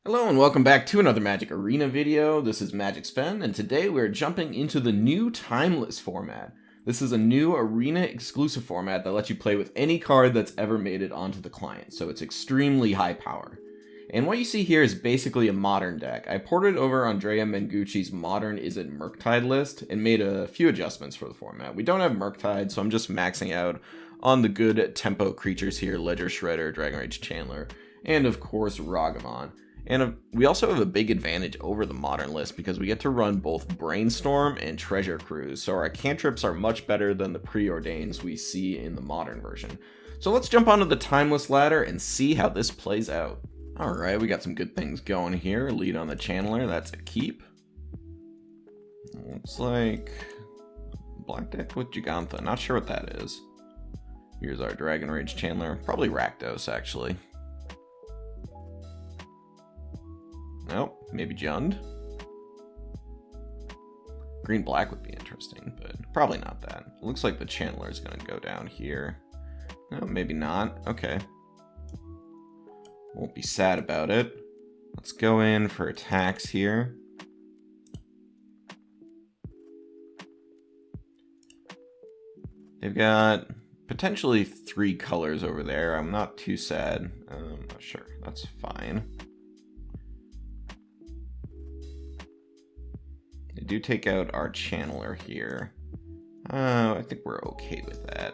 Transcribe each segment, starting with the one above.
Hello and welcome back to another Magic Arena video. This is Magic Sven, and today we're jumping into the new Timeless format. This is a new Arena exclusive format that lets you play with any card that's ever made it onto the client, so it's extremely high power. And what you see here is basically a modern deck. I ported over Andrea Mengucci's modern Izzet Murktide list and made a few adjustments for the format. We don't have Murktide, so I'm just maxing out on the good tempo creatures here, Ledger Shredder, Dragon Rage Chandler, and of course Ragavan. And we also have a big advantage over the modern list because we get to run both Brainstorm and Treasure Cruise, so our cantrips are much better than the preordains we see in the modern version. So let's jump onto the Timeless ladder and see how this plays out. Alright, we got some good things going here. Lead on the Channeler, that's a keep. Looks like black deck with Gigantha, not sure what that is. Here's our Dragon Rage Chandler, probably Rakdos actually. Nope, maybe Jund. Green-black would be interesting, but probably not that. Looks like the Chandler is going to go down here. No, maybe not. Okay. Won't be sad about it. Let's go in for attacks here. They've got potentially 3 colors over there. I'm not too sad. Sure, that's fine. They do take out our Channeler here. I think we're okay with that.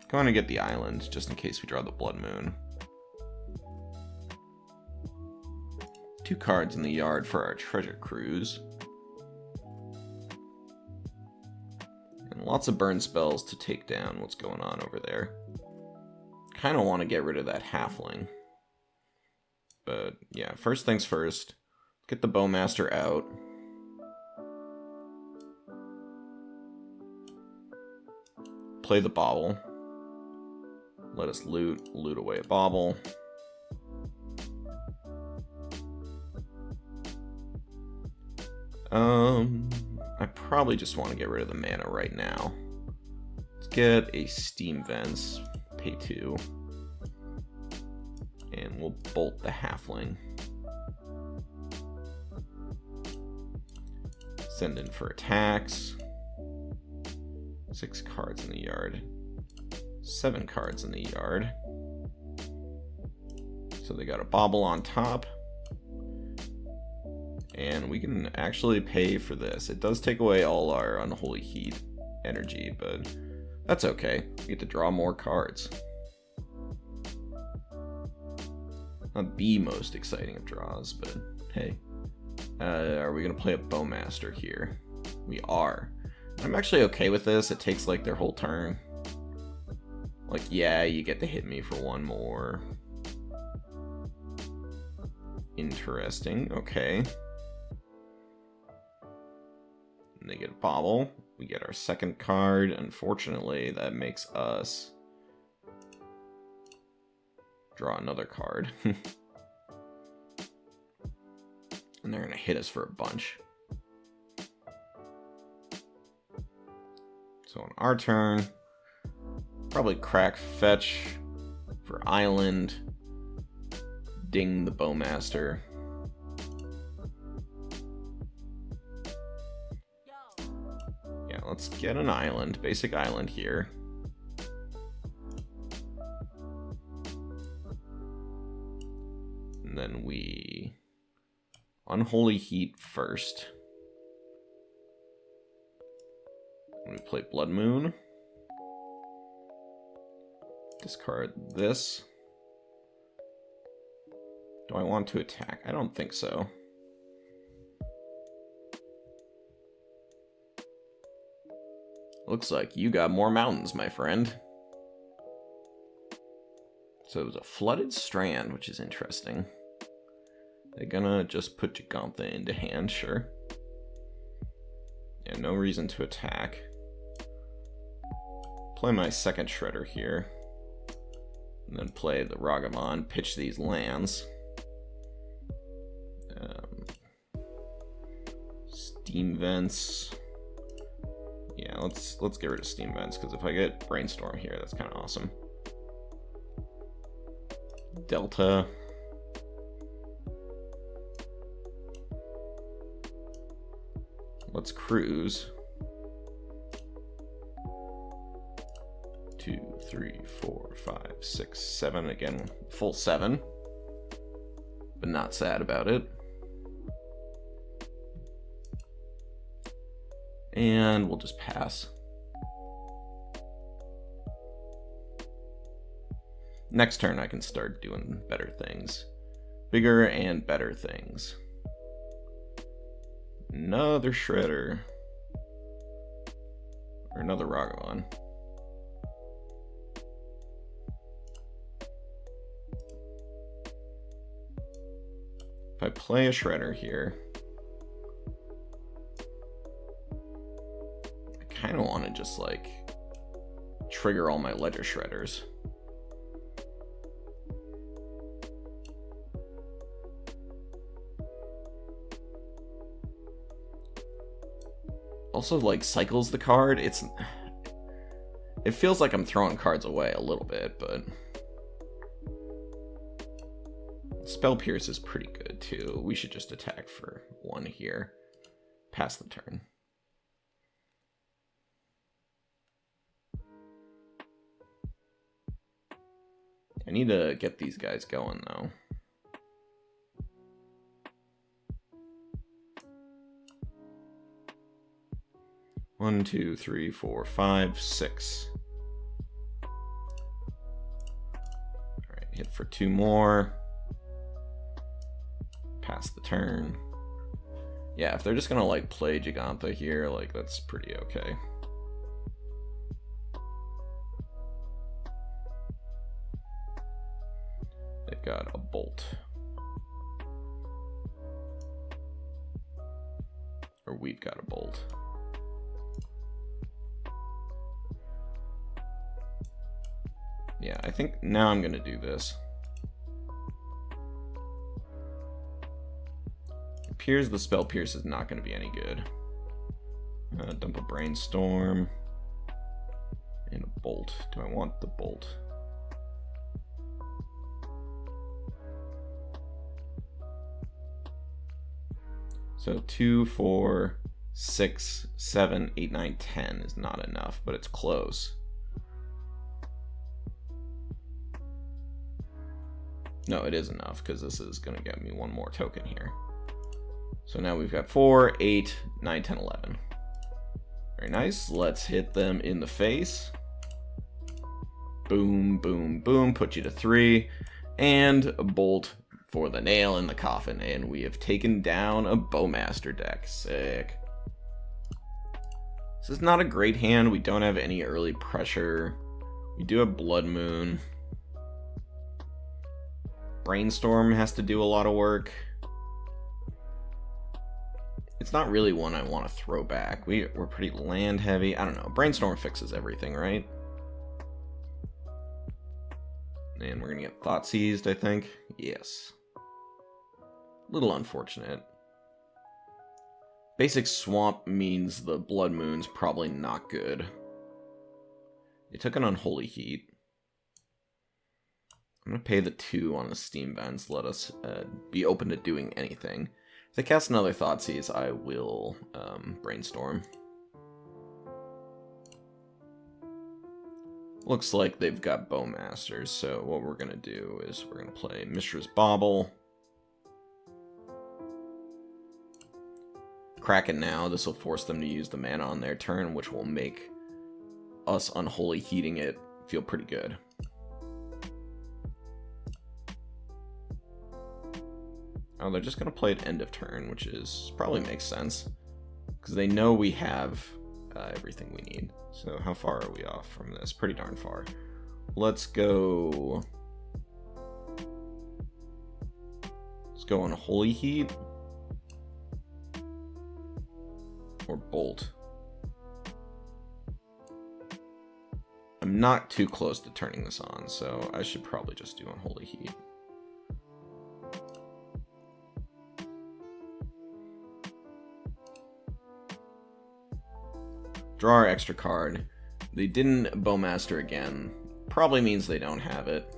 Going to get the island, just in case we draw the Blood Moon. 2 cards in the yard for our Treasure Cruise. And lots of burn spells to take down what's going on over there. Kind of want to get rid of that Halfling. But yeah, first things first, get the Bowmaster out. Play the Bauble. Let us loot away a Bauble. I probably just want to get rid of the mana right now. Let's get a Steam Vents, pay 2. And we'll bolt the Halfling. Send in for attacks. 6 cards in the yard. 7 cards in the yard. So they got a Bauble on top. And we can actually pay for this. It does take away all our Unholy Heat energy, but that's okay. We get to draw more cards. Not the most exciting of draws, but hey. Are we going to play a Bowmaster here? We are. I'm actually okay with this. It takes like their whole turn. Like, yeah, you get to hit me for 1 more. Interesting. Okay. And they get a Bauble. We get our second card. Unfortunately, that makes us draw another card. And they're going to hit us for a bunch. So on our turn, probably crack fetch for island. Ding the Bowmaster. Yeah, let's get an island. Basic island here. And then we Unholy Heat first. We play Blood Moon. Discard this. Do I want to attack? I don't think so. Looks like you got more mountains, my friend. So it was a Flooded Strand, which is interesting. They're gonna just put Gigantha into hand, sure. Yeah, no reason to attack. Play my second Shredder here. And then play the Ragavan, pitch these lands. Steam Vents. Yeah, let's get rid of Steam Vents, because if I get Brainstorm here, that's kind of awesome. Delta. Let's cruise. 2, 3, 4, 5, 6, 7. Again, full 7. But not sad about it. And we'll just pass. Next turn I can start doing better things. Bigger and better things. Another Shredder. Or another Ragavan. If I play a Shredder here, I kind of want to just like trigger all my Ledger Shredders. Also, like, cycles the card. It feels like I'm throwing cards away a little bit, but Spell Pierce is pretty good too. We should just attack for 1 here. Pass the turn. I need to get these guys going though. One, 2, 3, 4, 5, 6. Alright, hit for 2 more. Pass the turn. Yeah, if they're just gonna like play Gigantha here, like that's pretty okay. They've got a Bolt. Or we've got a Bolt. Yeah, I think now I'm gonna do this. It appears the Spell Pierce is not gonna be any good. Dump a Brainstorm. And a Bolt. Do I want the Bolt? So 2, 4, 6, 7, 8, 9, 10 is not enough, but it's close. No, it is enough, because this is going to get me 1 more token here. So now we've got 4, 8, 9, 10, 11. Very nice. Let's hit them in the face. Boom, boom, boom. Put you to 3. And a Bolt for the nail in the coffin. And we have taken down a Bowmaster deck. Sick. This is not a great hand. We don't have any early pressure. We do have Blood Moon. Brainstorm has to do a lot of work. It's not really one I want to throw back. We're pretty land heavy. I don't know. Brainstorm fixes everything, right? And we're going to get Thought Seized, I think. Yes. Little unfortunate. Basic Swamp means the Blood Moon's probably not good. They took an Unholy Heat. I'm going to pay the 2 on the Steam Vents. Let us be open to doing anything. If they cast another Thoughtseize, I will Brainstorm. Looks like they've got Bowmasters, so what we're going to do is we're going to play Mishra's Bauble. Kraken now. This will force them to use the mana on their turn, which will make us Unholy Heating it feel pretty good. Oh, they're just going to play it end of turn, which is probably makes sense. Because they know we have everything we need. So how far are we off from this? Pretty darn far. Let's go... Let's go on Holy Heat. Or Bolt. I'm not too close to turning this on, so I should probably just do Unholy Heat. Draw our extra card. They didn't Bowmaster again. Probably means they don't have it.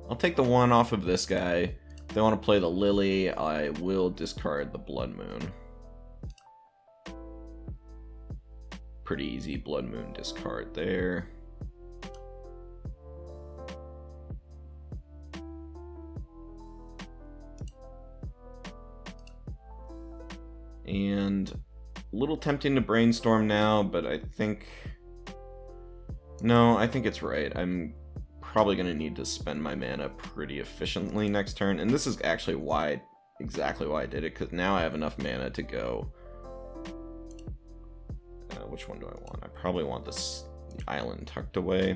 I'll take the 1 off of this guy. If they want to play the Lily, I will discard the Blood Moon. Pretty easy Blood Moon discard there. And a little tempting to Brainstorm now, but I think... No, I think it's right. I'm probably going to need to spend my mana pretty efficiently next turn. And this is actually exactly why I did it, because now I have enough mana to go... which one do I want? I probably want this island tucked away.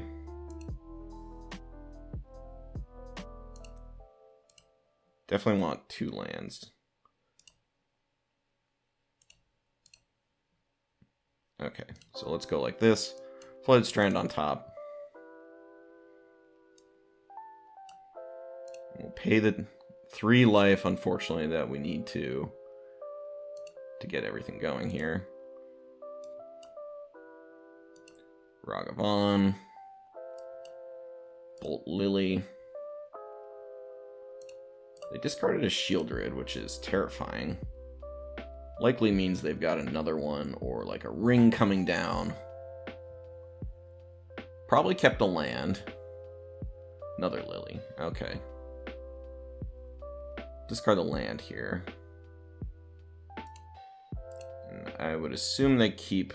Definitely want 2 lands. Okay, so let's go like this. Flooded Strand on top. We'll pay the 3 life, unfortunately, that we need to get everything going here. Ragavan. Bolt Lily. They discarded a Shieldred, which is terrifying. Likely means they've got another one, or like a ring coming down. Probably kept a land. Another Lily. Okay. Discard the land here. And I would assume they keep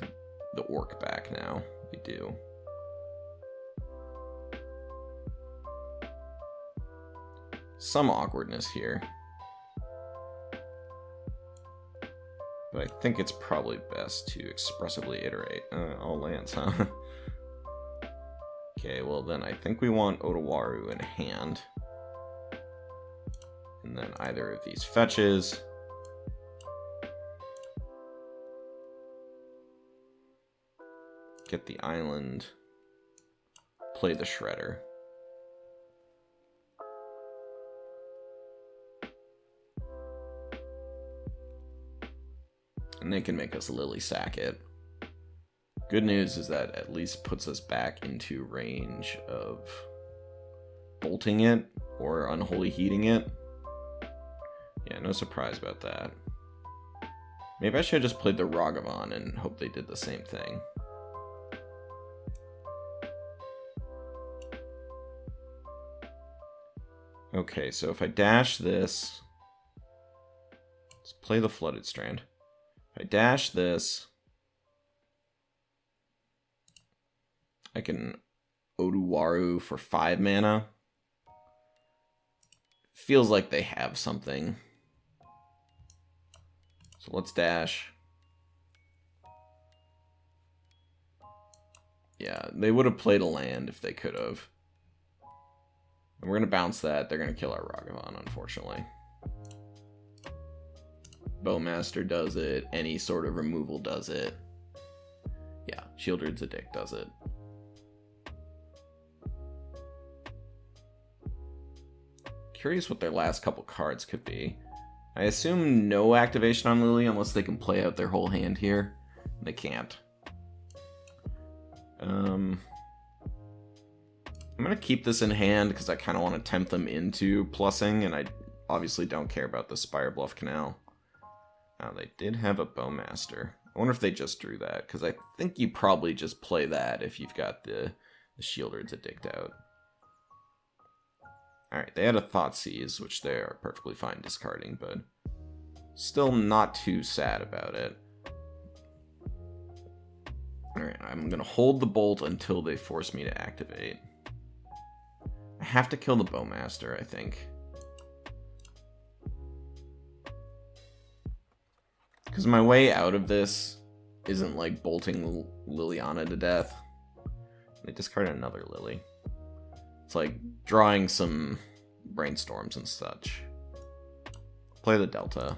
the Orc back now. They do. Some awkwardness here. But I think it's probably best to expressively iterate. All lands, huh? Okay, well then I think we want Otawaru in hand. And then either of these fetches. Get the island. Play the Shredder. And they can make us Lily sack it. Good news is that at least puts us back into range of bolting it or unholy heating it. Yeah, no surprise about that. Maybe I should have just played the Ragavan and hope they did the same thing. Okay, so if I dash this, let's play the Flooded Strand. If I dash this, I can Otawaru for 5 mana. Feels like they have something. So let's dash. Yeah, they would have played a land if they could have. And we're going to bounce that. They're going to kill our Ragavan, unfortunately. Bowmaster does it. Any sort of removal does it. Yeah, Shieldred's a dick does it. Curious what their last couple cards could be. I assume no activation on Lily unless they can play out their whole hand here. They can't. I'm going to keep this in hand because I kind of want to tempt them into plussing, and I obviously don't care about the Spire Bluff Canal. Now, they did have a Bowmaster. I wonder if they just drew that, because I think you probably just play that if you've got the Shieldred's Addict out. Alright, they had a Thoughtseize, which they are perfectly fine discarding, but still not too sad about it. Alright, I'm going to hold the Bolt until they force me to activate. I have to kill the Bowmaster, I think. Because my way out of this isn't like bolting Liliana to death. They discard another Lily. It's like drawing some brainstorms and such. Play the Delta.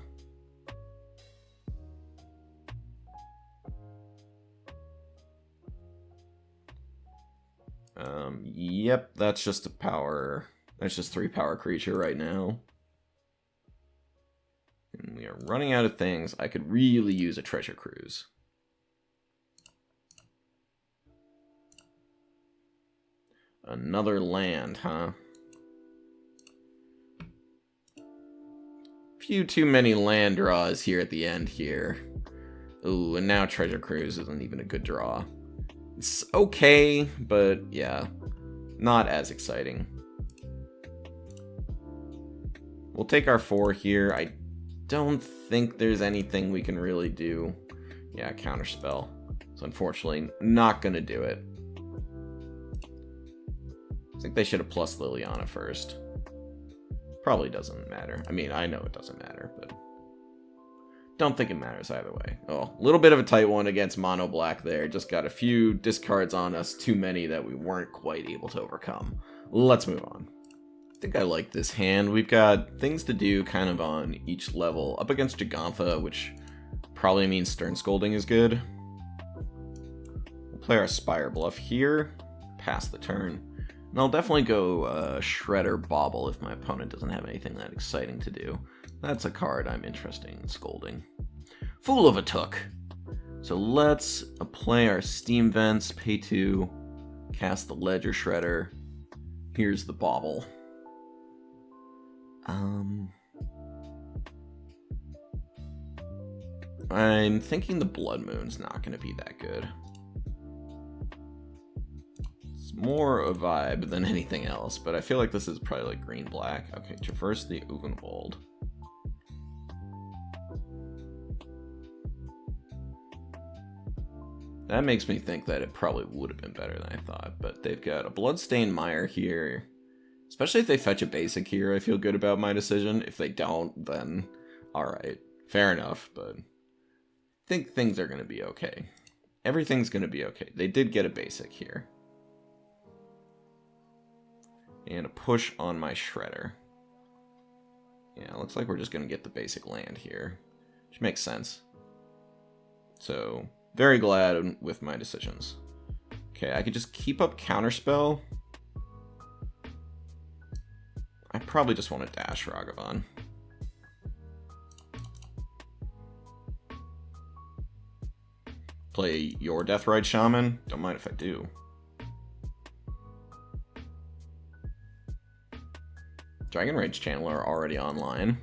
Yep, that's just a power. That's just 3 power creature right now. And we are running out of things. I could really use a Treasure Cruise. Another land, huh? Few too many land draws here at the end here. Ooh, and now Treasure Cruise isn't even a good draw. It's okay, but yeah, not as exciting. We'll take our 4 here. I don't think there's anything we can really do. Yeah, Counterspell. So unfortunately, not gonna do it. I think they should have plus Liliana first. Probably doesn't matter. I mean, I know it doesn't matter, but don't think it matters either way. Oh, a little bit of a tight one against Mono Black there. Just got a few discards on us, too many that we weren't quite able to overcome. Let's move on. I think I like this hand. We've got things to do kind of on each level. Up against Gigantha, which probably means Stern Scolding is good. We'll play our Spire Bluff here, pass the turn. And I'll definitely go Shredder Bauble if my opponent doesn't have anything that exciting to do. That's a card I'm interested in scolding. Fool of a Took. So let's play our Steam Vents, pay 2, cast the Ledger Shredder. Here's the Bauble. I'm thinking the Blood Moon's not going to be that good. More a vibe than anything else, but I feel like this is probably like green-black. Okay, Traverse the Uvenwald. That makes me think that it probably would have been better than I thought, but they've got a Bloodstained Mire here. Especially if they fetch a basic here, I feel good about my decision. If they don't, then alright, fair enough, but I think things are going to be okay. Everything's going to be okay. They did get a basic here. And a push on my Shredder. Yeah, looks like we're just going to get the basic land here. Which makes sense. So, very glad with my decisions. Okay, I could just keep up Counterspell. I probably just want to dash Ragavan. Play your Deathrite Shaman? Don't mind if I do. Dragon Rage Channeler already online.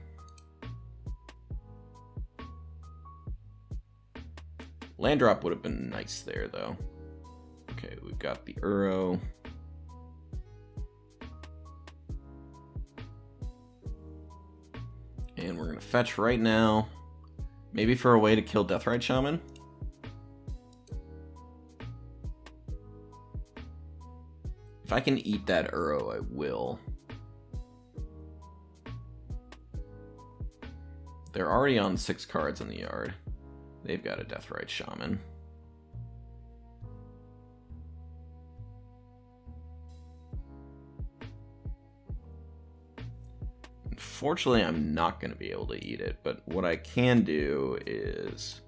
Land drop would have been nice there, though. Okay, we've got the Uro. And we're going to fetch right now. Maybe for a way to kill Deathrite Shaman. If I can eat that Uro, I will. They're already on 6 cards in the yard. They've got a Deathrite Shaman. Unfortunately, I'm not going to be able to eat it, but what I can do is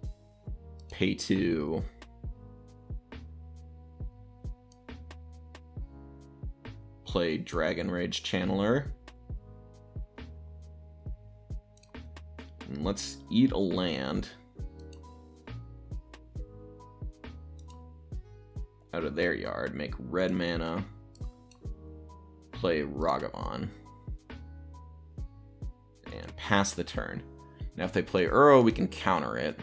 pay 2. Play Dragon Rage Channeler. And let's eat a land out of their yard, make red mana, play Ragavan, and pass the turn. Now if they play Uro, we can counter it.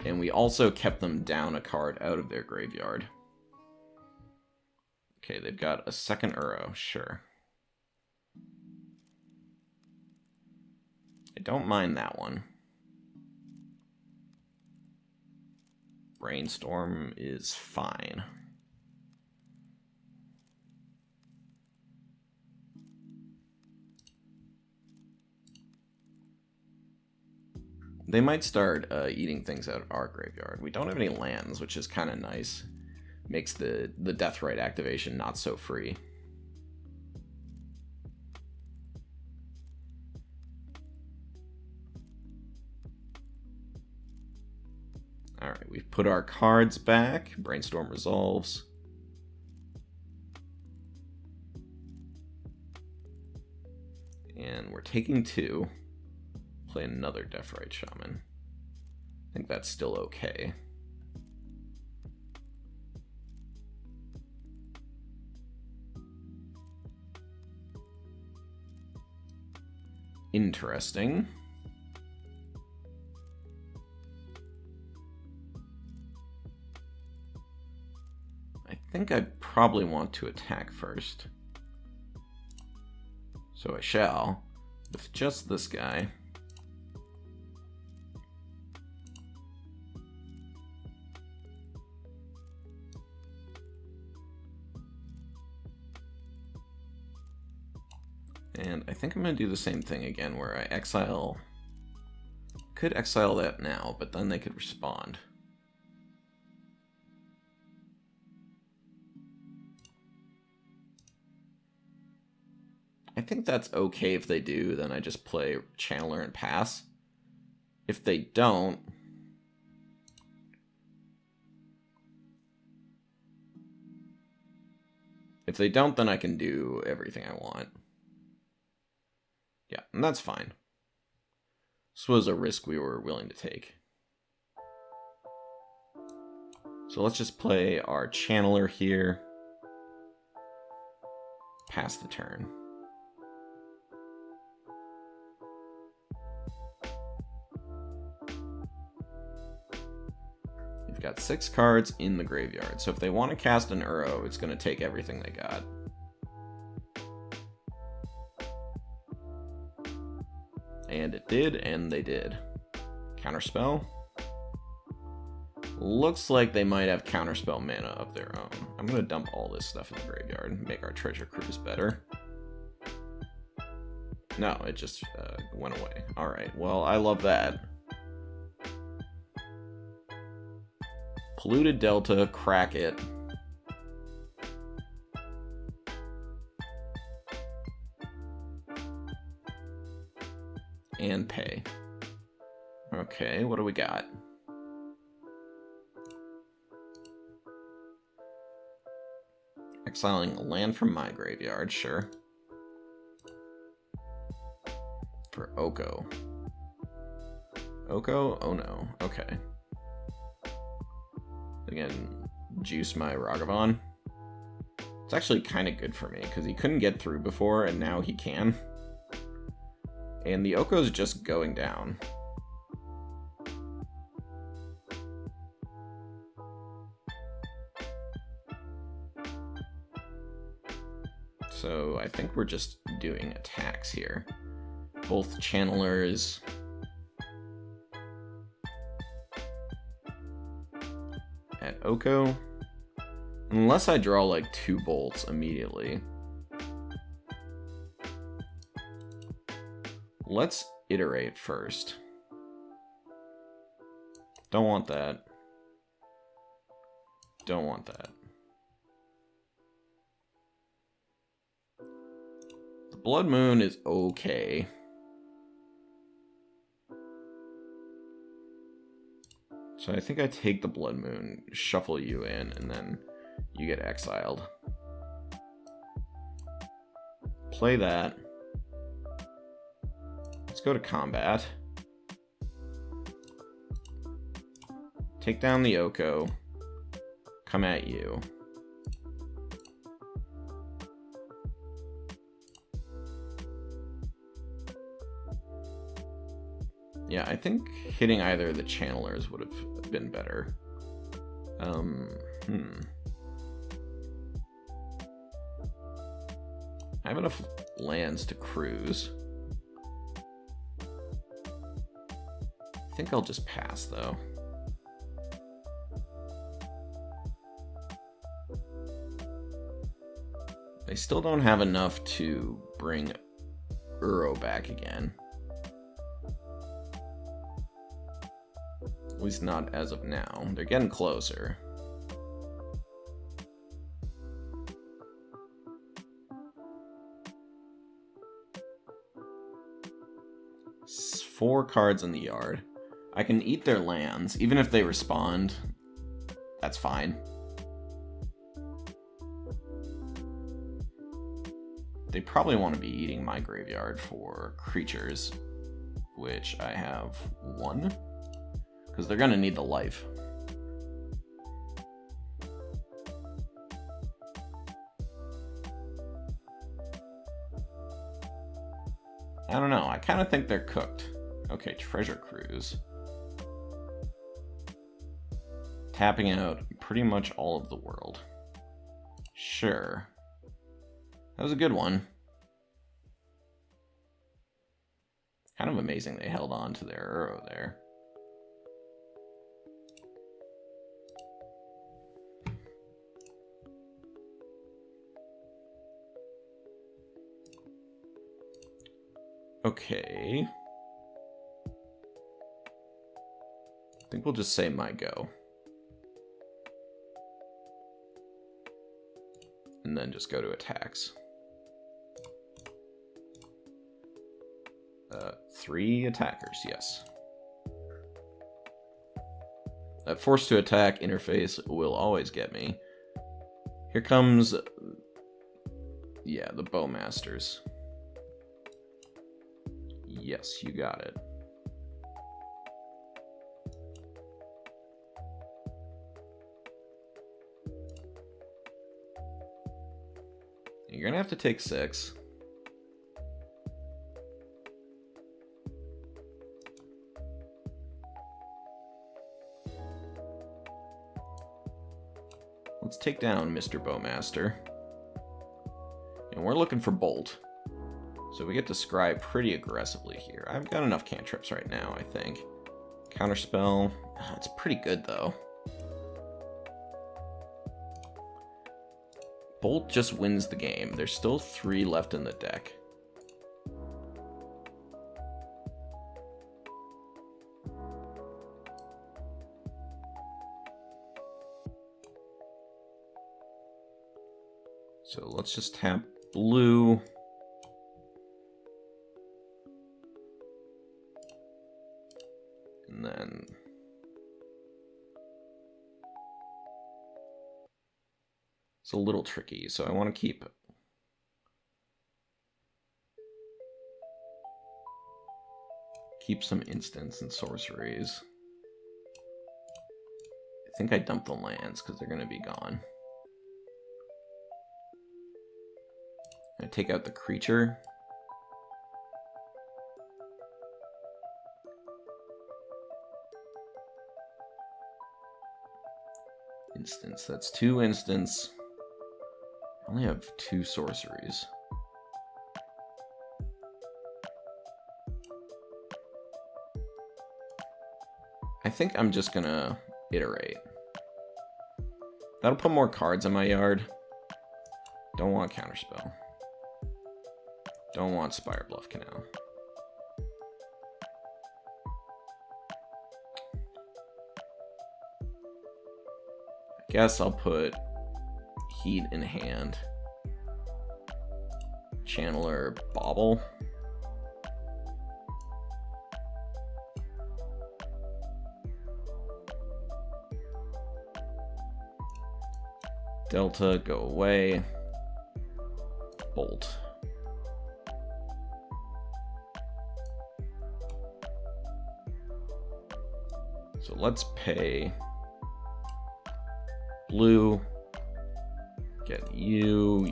And we also kept them down a card out of their graveyard. Okay, they've got a second Uro, sure. I don't mind that one. Brainstorm is fine. They might start eating things out of our graveyard. We don't have any lands, which is kind of nice. Makes the Deathrite activation not so free. Alright, we've put our cards back. Brainstorm resolves. And we're taking 2. Play another Deathrite Shaman. I think that's still okay. Interesting. I think I probably want to attack first. So I shall, with just this guy. And I think I'm going to do the same thing again, where I exile... Could exile that now, but then they could respond. I think that's okay if they do, then I just play Channeler and pass. If they don't... If they don't, then I can do everything I want. Yeah, and that's fine. This was a risk we were willing to take. So let's just play our Channeler here. Pass the turn. We've got 6 cards in the graveyard, so if they want to cast an Uro, it's going to take everything they got. And it did, and they did. Counterspell. Looks like they might have Counterspell mana of their own. I'm going to dump all this stuff in the graveyard and make our treasure cruise better. No, it just went away. Alright, well, I love that. Polluted Delta, crack it. And pay. Okay, what do we got? Exiling a land from my graveyard, sure. For Oko. Oko? Oh no, okay. Again, juice my Ragavan. It's actually kind of good for me, because he couldn't get through before, and now he can. And the Oko's just going down. So I think we're just doing attacks here. Both Channelers. At Oko. Unless I draw like 2 bolts immediately. Let's iterate first. Don't want that. Don't want that. The Blood Moon is okay. So I think I take the Blood Moon, shuffle you in, and then you get exiled. Play that. Let's go to combat. Take down the Oko. Come at you. Yeah, I think hitting either of the Channelers would have been better. I have enough lands to cruise. I think I'll just pass, though. They still don't have enough to bring Uro back again. At least not as of now. They're getting closer. It's 4 cards in the yard. I can eat their lands. Even if they respond, that's fine. They probably want to be eating my graveyard for creatures, which I have 1. Because they're going to need the life. I don't know. I kind of think they're cooked. Okay, Treasure Cruise. Tapping out pretty much all of the world. Sure. That was a good one. Kind of amazing they held on to their arrow there. Okay. I think we'll just say my go. And then just go to attacks. 3 attackers, yes. That force to attack interface will always get me. Here comes, yeah, the Bowmasters. Yes, you got it. You're gonna have to take 6. Let's take down Mr. Bowmaster. And we're looking for Bolt. So we get to scry pretty aggressively here. I've got enough cantrips right now, I think. Counterspell. It's pretty good, though. Bolt just wins the game. There's still 3 left in the deck. So let's just tap blue. And then it's a little tricky, so I want to keep some instants and sorceries. I think I dumped the lands because they're going to be gone. I take out the creature. Instants. That's 2 instants. I only have 2 sorceries. I think I'm just gonna iterate. That'll put more cards in my yard. Don't want Counterspell. Don't want Spire Bluff Canal. I guess I'll put Heat in hand. Channeler Bauble. Delta, go away. Bolt. So let's pay blue. Get you.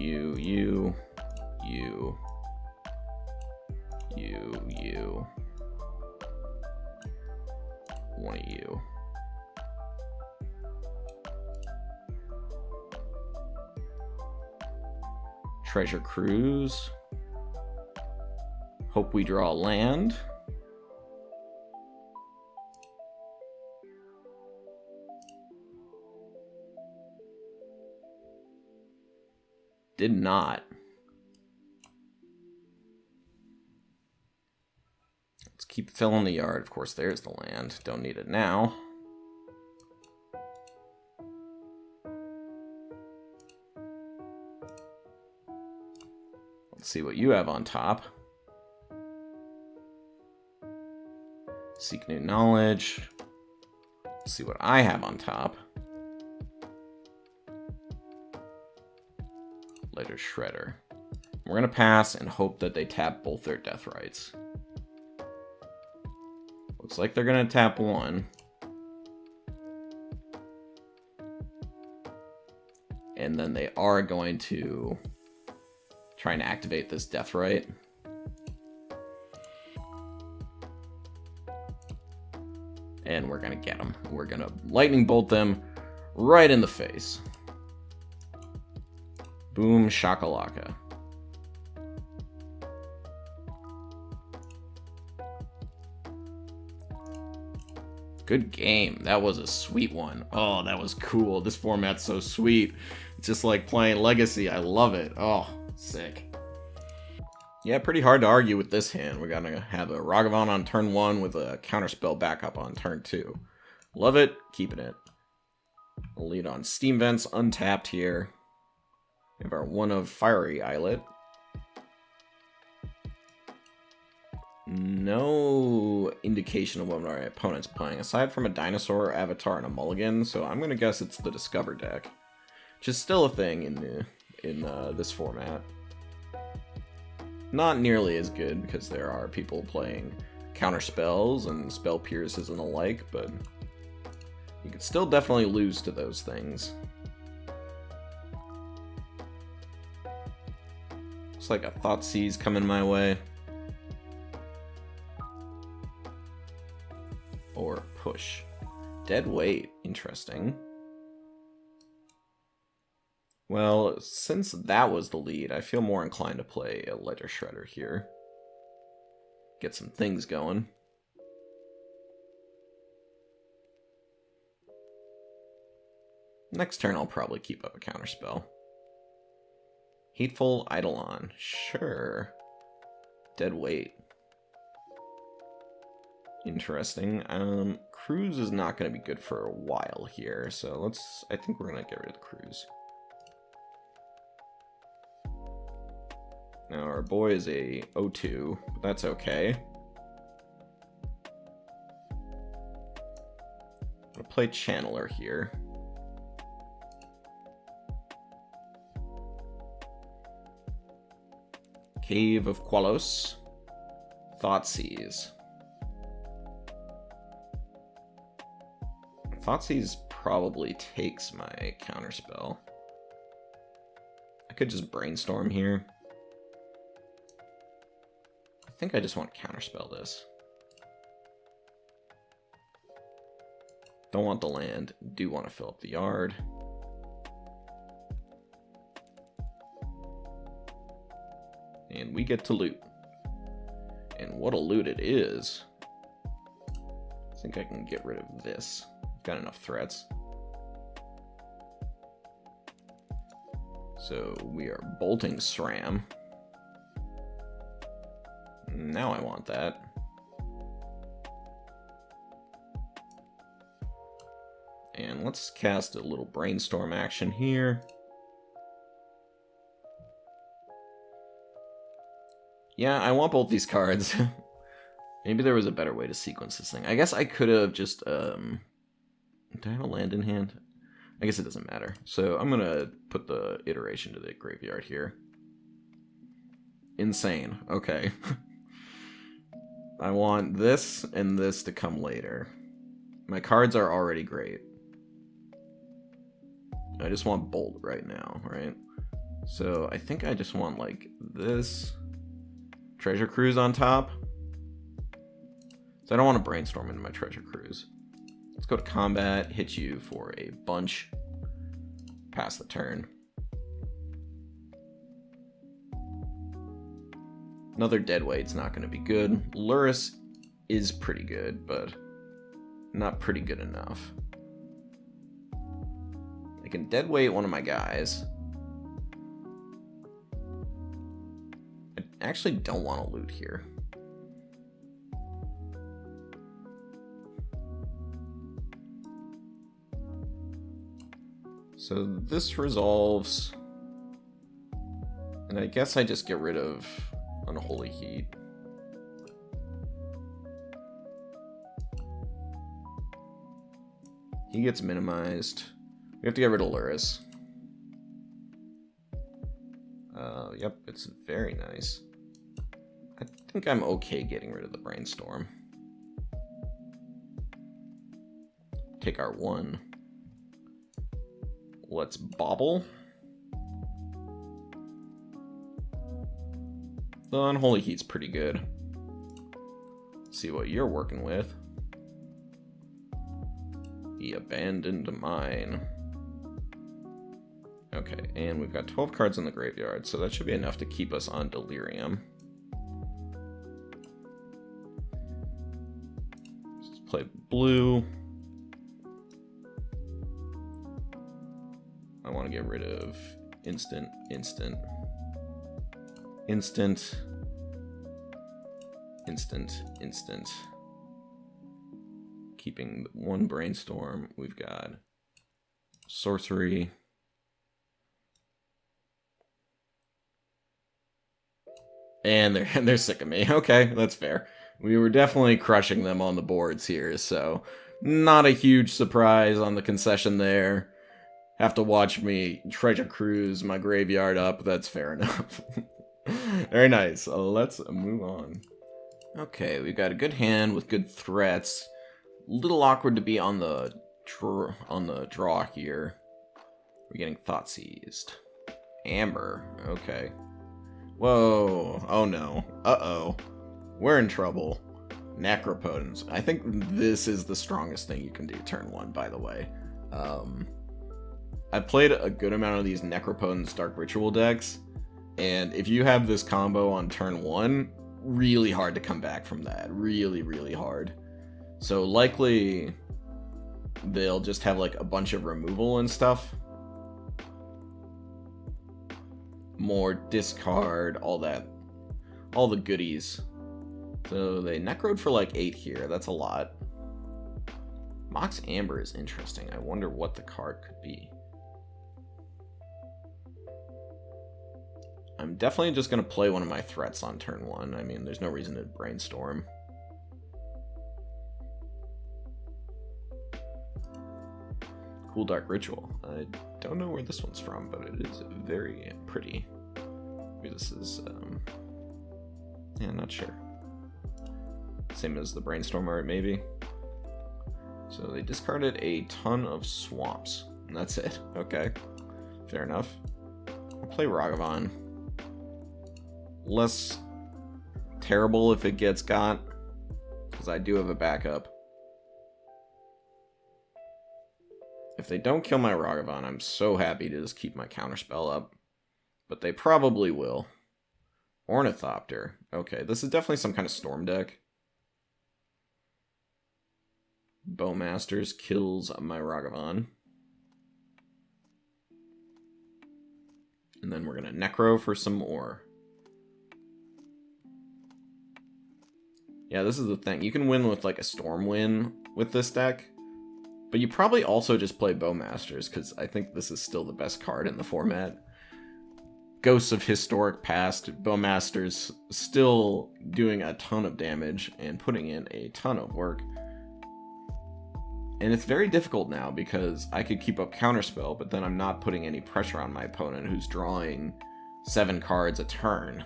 One of you. Treasure Cruise. Hope we draw land. Did not. Let's keep filling the yard. Of course, there's the land. Don't need it now. Let's see what you have on top. Seek new knowledge. Let's see what I have on top. Later Shredder. We're gonna pass and hope that they tap both their death rights. Looks like they're gonna tap one. And then they are going to try and activate this death right. and we're gonna get them. We're gonna lightning bolt them right in the face. Boom shakalaka. Good game. That was a sweet one. Oh, that was cool. This format's so sweet. It's just like playing Legacy. I love it. Oh, sick. Yeah, pretty hard to argue with this hand. We're gonna have a Ragavan on turn 1 with a counterspell backup on turn 2. Love it. Keeping it. We'll lead on Steam Vents, untapped here. We have our one of Fiery Islet. No indication of what our opponent's playing, aside from a Dinosaur, Avatar, and a Mulligan, so I'm gonna guess it's the Discover deck. Which is still a thing in this format. Not nearly as good, because there are people playing counter spells and spell pierces and the like, but you can still definitely lose to those things. Looks like a Thoughtseize coming my way. Or push. Dead weight. Interesting. Well, since that was the lead, I feel more inclined to play a Ledger Shredder here. Get some things going. Next turn I'll probably keep up a counterspell. Hateful Eidolon. Sure. Dead weight. Interesting. Cruise is not going to be good for a while here, so I think we're going to get rid of the Cruise. Now our boy is a 0-2, but that's okay. I'm going to play Channeler here. Cave of Quellos. Thoughtseize. Thoughtseize probably takes my counterspell. I could just Brainstorm here. I think I just want to counterspell this. Don't want the land. Do want to fill up the yard. And we get to loot. And what a loot it is. I think I can get rid of this. Got enough threats. So we are bolting SRAM. Now I want that. And let's cast a little Brainstorm action here. Yeah, I want both these cards. Maybe there was a better way to sequence this thing. I guess I could have just, do I have a land in hand? I guess it doesn't matter. So I'm going to put the iteration to the graveyard here. Insane. Okay. I want this and this to come later. My cards are already great. I just want Bolt right now, right? So I think I just want, like, this. Treasure Cruise on top. So I don't want to Brainstorm into my Treasure Cruise. Let's go to combat, hit you for a bunch. Pass the turn. Another Deadweight's not going to be good. Lurrus is pretty good, but not pretty good enough. I can Deadweight one of my guys. I actually don't want to loot here. So this resolves, and I guess I just get rid of Unholy Heat. He gets minimized. We have to get rid of Lurrus. Yep, it's very nice. I think I'm okay getting rid of the Brainstorm. Take our one. Let's bobble. The Unholy Heat's pretty good. Let's see what you're working with. The abandoned mine. Okay, and we've got 12 cards in the graveyard, so that should be enough to keep us on Delirium. Let's play blue. I want to get rid of instant. Keeping one Brainstorm. We've got sorcery. And they're sick of me. Okay, that's fair. We were definitely crushing them on the boards here, so not a huge surprise on the concession there. Have to watch me treasure cruise my graveyard up. That's fair enough. Very nice. Let's move on. Okay, we've got a good hand with good threats. Little awkward to be on the draw here. We're getting thought seized. Amber. Okay. Whoa. Oh no. Uh-oh. We're in trouble. Necropotence. I think this is the strongest thing you can do turn 1, by the way. I played a good amount of these Necropotence Dark Ritual decks, and if you have this combo on turn 1, really hard to come back from that. Really, really hard. So likely they'll just have like a bunch of removal and stuff. More discard, all that. All the goodies. So they necroed for like 8 here. That's a lot. Mox Amber is interesting. I wonder what the card could be. I'm definitely just going to play one of my threats on turn 1. I mean, there's no reason to Brainstorm. Cool Dark Ritual. I don't know where this one's from, but it is very pretty. Maybe this is, yeah, not sure. Same as the Brainstorm art, maybe. So they discarded a ton of swamps. And that's it. Okay. Fair enough. I'll play Ragavan. Less terrible if it gets got, because I do have a backup. If they don't kill my Ragavan, I'm so happy to just keep my counterspell up. But they probably will. Ornithopter. Okay, this is definitely some kind of storm deck. Bowmasters kills my Ragavan. And then we're going to Necro for some more. Yeah, this is the thing. You can win with like a Storm win with this deck. But you probably also just play Bowmasters, because I think this is still the best card in the format. Ghosts of Historic Past, Bowmasters still doing a ton of damage and putting in a ton of work. And it's very difficult now because I could keep up Counterspell, but then I'm not putting any pressure on my opponent who's drawing 7 cards a turn.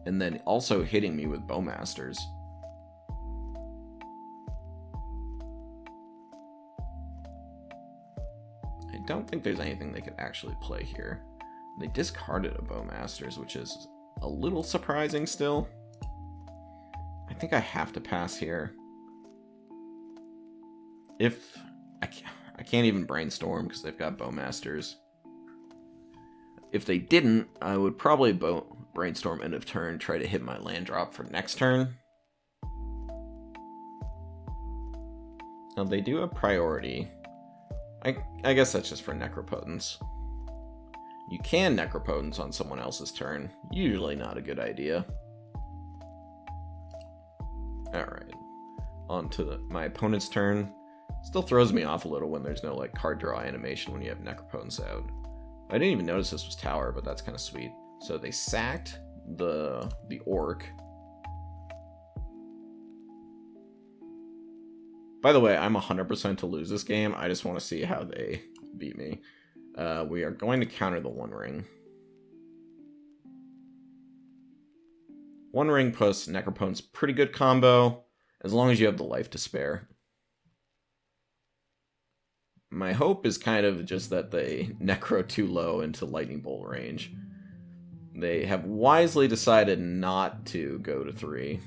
And then also hitting me with Bowmasters. I don't think there's anything they could actually play here. They discarded a Bowmasters, which is a little surprising still. I think I have to pass here. If I can't even Brainstorm because they've got Bowmasters. If they didn't, I would probably Brainstorm end of turn, try to hit my land drop for next turn. Now they do have priority. I guess that's just for Necropotence. You can Necropotence on someone else's turn. Usually not a good idea. Alright. On to my opponent's turn. Still throws me off a little when there's no like card draw animation when you have Necropotence out. I didn't even notice this was Tower, but that's kind of sweet. So they sacked the Orc. By the way, I'm 100% to lose this game. I just want to see how they beat me. We are going to counter the One Ring. One Ring plus Necropotence, pretty good combo, as long as you have the life to spare. My hope is kind of just that they Necro too low into Lightning Bolt range. They have wisely decided not to go to 3.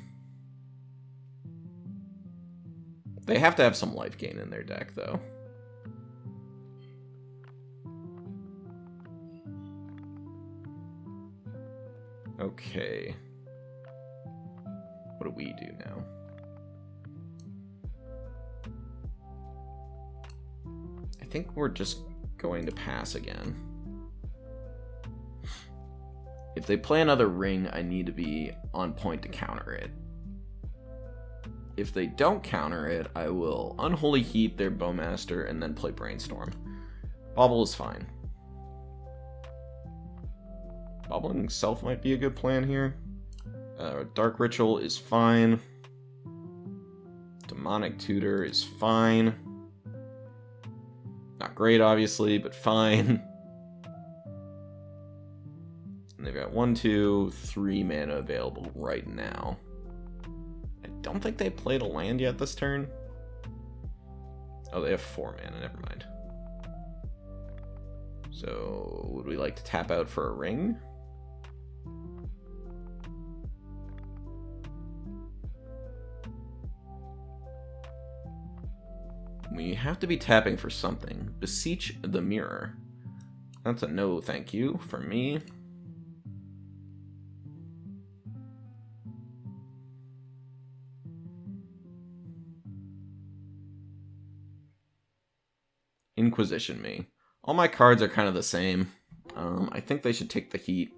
They have to have some life gain in their deck, though. Okay. What do we do now? I think we're just going to pass again. If they play another ring, I need to be on point to counter it. If they don't counter it, I will Unholy Heat their Bowmaster and then play Brainstorm. Bobble is fine. Bobbling Self might be a good plan here. Dark Ritual is fine. Demonic Tutor is fine. Not great, obviously, but fine. And they've got 1, 2, 3 mana available right now. I don't think they played a land yet this turn. Oh, they have 4 mana, never mind. So, would we like to tap out for a ring? We have to be tapping for something. Beseech the Mirror. That's a no thank you for me. Inquisition me. All my cards are kind of the same. I think they should take the heat.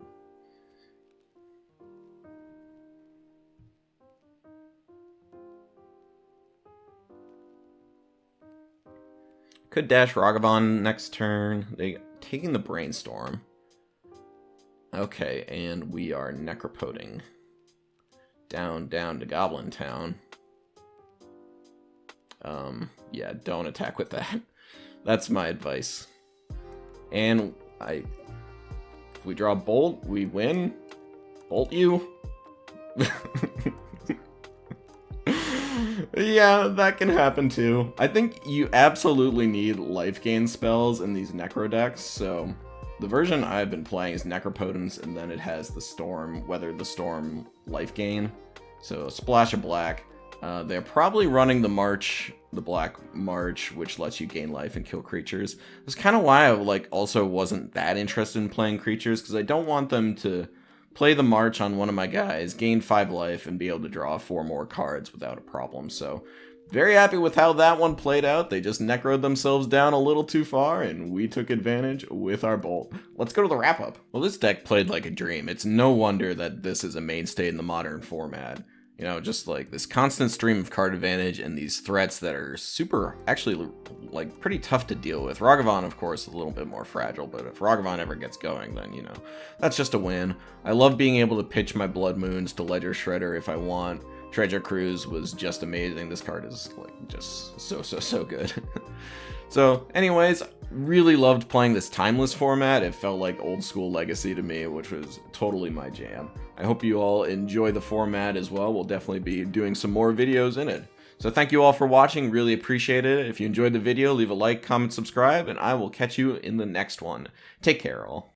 Could dash Ragavan next turn. They taking the Brainstorm. Okay, and we are Necropoding. Down to Goblin Town. Yeah, don't attack with that. That's my advice. And if we draw Bolt, we win. Bolt you. Yeah, that can happen too. I think you absolutely need life gain spells in these Necro decks, so the version I've been playing is Necropotence, and then it has the Storm, Weather the Storm life gain. So Splash of Black. They're probably running the Black March, which lets you gain life and kill creatures. That's kind of why I also wasn't that interested in playing creatures, because I don't want them to play the March on one of my guys, gain 5 life, and be able to draw 4 more cards without a problem. So, very happy with how that one played out. They just necroed themselves down a little too far, and we took advantage with our Bolt. Let's go to the wrap-up. Well, this deck played like a dream. It's no wonder that this is a mainstay in the modern format. You know, just like this constant stream of card advantage and these threats that are super, actually, like, pretty tough to deal with. Ragavan, of course, is a little bit more fragile, but if Ragavan ever gets going, then, you know, that's just a win. I love being able to pitch my Blood Moons to Ledger Shredder if I want. Treasure Cruise was just amazing. This card is, like, just so good. So, anyways, really loved playing this Timeless format. It felt like old school Legacy to me, which was totally my jam. I hope you all enjoy the format as well. We'll definitely be doing some more videos in it. So thank you all for watching. Really appreciate it. If you enjoyed the video, leave a like, comment, subscribe, and I will catch you in the next one. Take care, all.